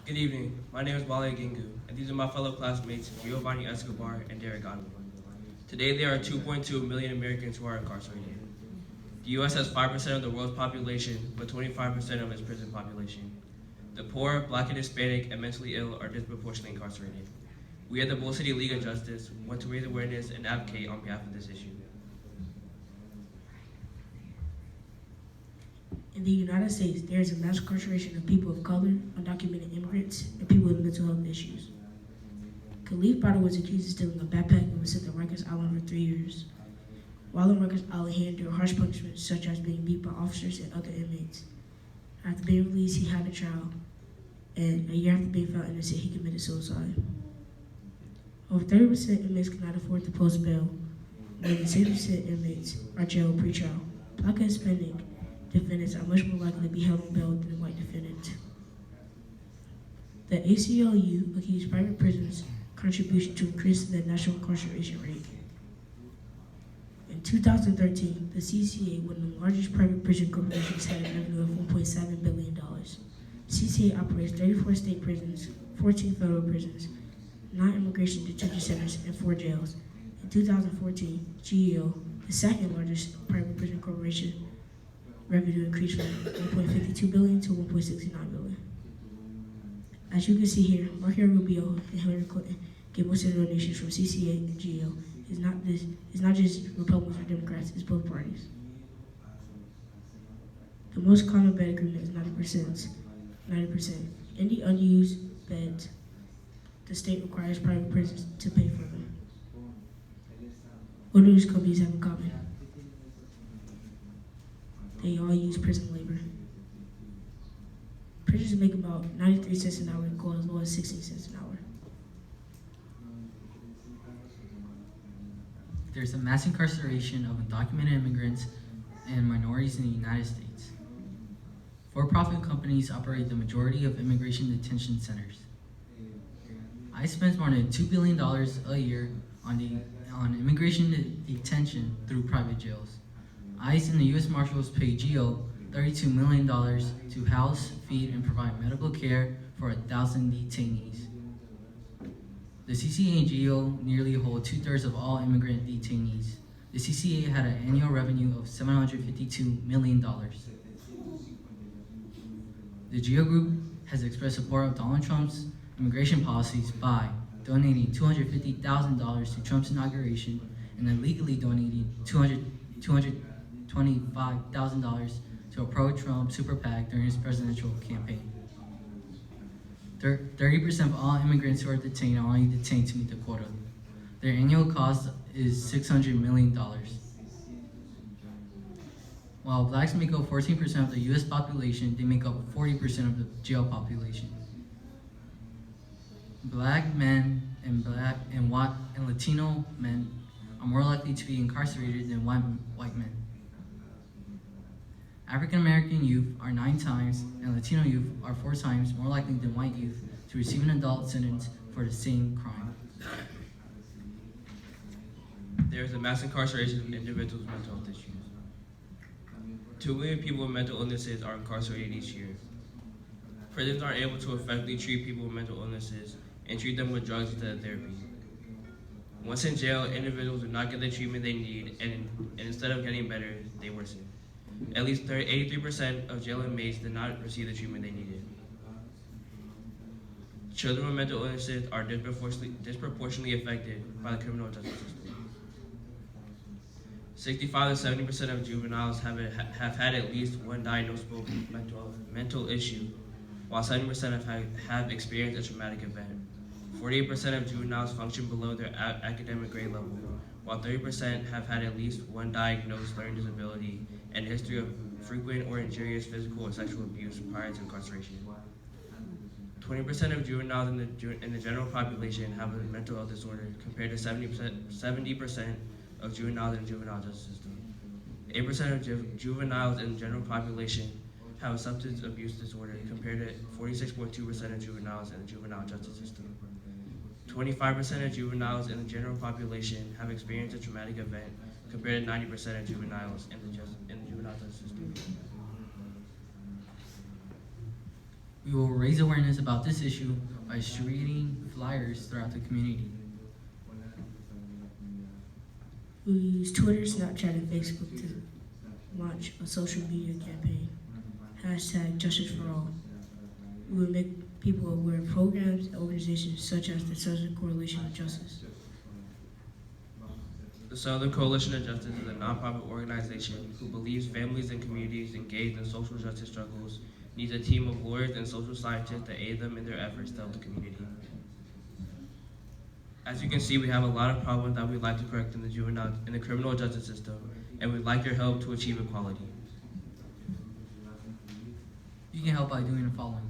Good evening. My name is Wale Gingu, and these are my fellow classmates Giovanni Escobar and Derek Godwin. Today, there are 2.2 million Americans who are incarcerated. The U.S. has 5% of the world's population, but 25% of its prison population. The poor, black and Hispanic, and mentally ill are disproportionately incarcerated. We at the Bull City League of Justice want to raise awareness and advocate on behalf of this issue. In the United States, there is a mass incarceration of people of color, undocumented immigrants, and people with mental health issues. Khalif Browder was accused of stealing a backpack and was sent to Rikers Island for 3 years. While on Rikers Island, he endured harsh punishments such as being beat by officers and other inmates. After being released, he had a trial, and a year after being found innocent, he committed suicide. Over 30% inmates cannot afford to post bail. More than 60% inmates are jailed pre-trial. Black and Hispanic defendants are much more likely to be held on bail than white defendants. The ACLU accused private prisons' contribution to increase the national incarceration rate. In 2013, the CCA, one of the largest private prison corporations, had a revenue of $1.7 billion. CCA operates 34 state prisons, 14 federal prisons, 9 immigration detention centers, and 4 jails. In 2014, GEO, the second largest private prison corporation, revenue increased from $1.52 billion to $1.69 billion. As you can see here, Marco Rubio and Hillary Clinton get most of the donations from CCA and GEO. It's not just Republicans or Democrats, it's both parties. The most common bed agreement is 90%. Any unused beds, the state requires private prisons to pay for them. What do these companies have in common? They all use prison labor. Prisoners make about 93 cents an hour and go as low as 16 cents an hour. There's a mass incarceration of undocumented immigrants and minorities in the United States. For-profit companies operate the majority of immigration detention centers. ICE spends more than $2 billion a year on immigration detention through private jails. ICE and the U.S. Marshals pay GEO $32 million to house, feed, and provide medical care for 1,000 detainees. The CCA and GEO nearly hold 2/3 of all immigrant detainees. The CCA had an annual revenue of $752 million. The GEO Group has expressed support of Donald Trump's immigration policies by donating $250,000 to Trump's inauguration and illegally donating $225,000 to a pro-Trump super PAC during his presidential campaign. 30% of all immigrants who are detained are only detained to meet the quota. Their annual cost is $600 million. While blacks make up 14% of the U.S. population, they make up 40% of the jail population. Black men and Latino men are more likely to be incarcerated than white men. African American youth are 9 times, and Latino youth are 4 times more likely than white youth to receive an adult sentence for the same crime. There is a mass incarceration of individuals with mental health issues. 2 million people with mental illnesses are incarcerated each year. Prisons aren't able to effectively treat people with mental illnesses and treat them with drugs instead of therapy. Once in jail, individuals do not get the treatment they need, and instead of getting better, they worsen. At least 83% of jail inmates did not receive the treatment they needed. Children with mental illnesses are disproportionately affected by the criminal justice system. 65 to 70% of juveniles have had at least one diagnosable mental issue, while 70% have experienced a traumatic event. 48% of juveniles function below their academic grade level, while 30% have had at least one diagnosed learning disability and a history of frequent or injurious physical or sexual abuse prior to incarceration. 20% of juveniles in the general population have a mental health disorder, compared to 70% of juveniles in the juvenile justice system. 8% of juveniles in the general population have a substance abuse disorder, compared to 46.2% of juveniles in the juvenile justice system. 25% of juveniles in the general population have experienced a traumatic event, compared to 90% of juveniles in the juvenile justice system. We will raise awareness about this issue by distributing flyers throughout the community. We will use Twitter, Snapchat, and Facebook to launch a social media campaign. Hashtag Justice for All. We will make people aware of programs and organizations such as the Southern Coalition of Justice. The Southern Coalition of Justice is a nonprofit organization who believes families and communities engaged in social justice struggles need a team of lawyers and social scientists to aid them in their efforts to help the community. As you can see, we have a lot of problems that we'd like to correct in the criminal justice system, and we'd like your help to achieve equality. You can help by doing the following: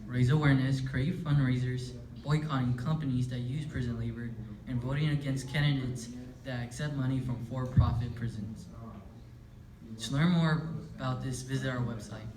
raise awareness, create fundraisers, boycotting companies that use prison labor, and voting against candidates that accept money from for-profit prisons. To learn more about this, visit our website.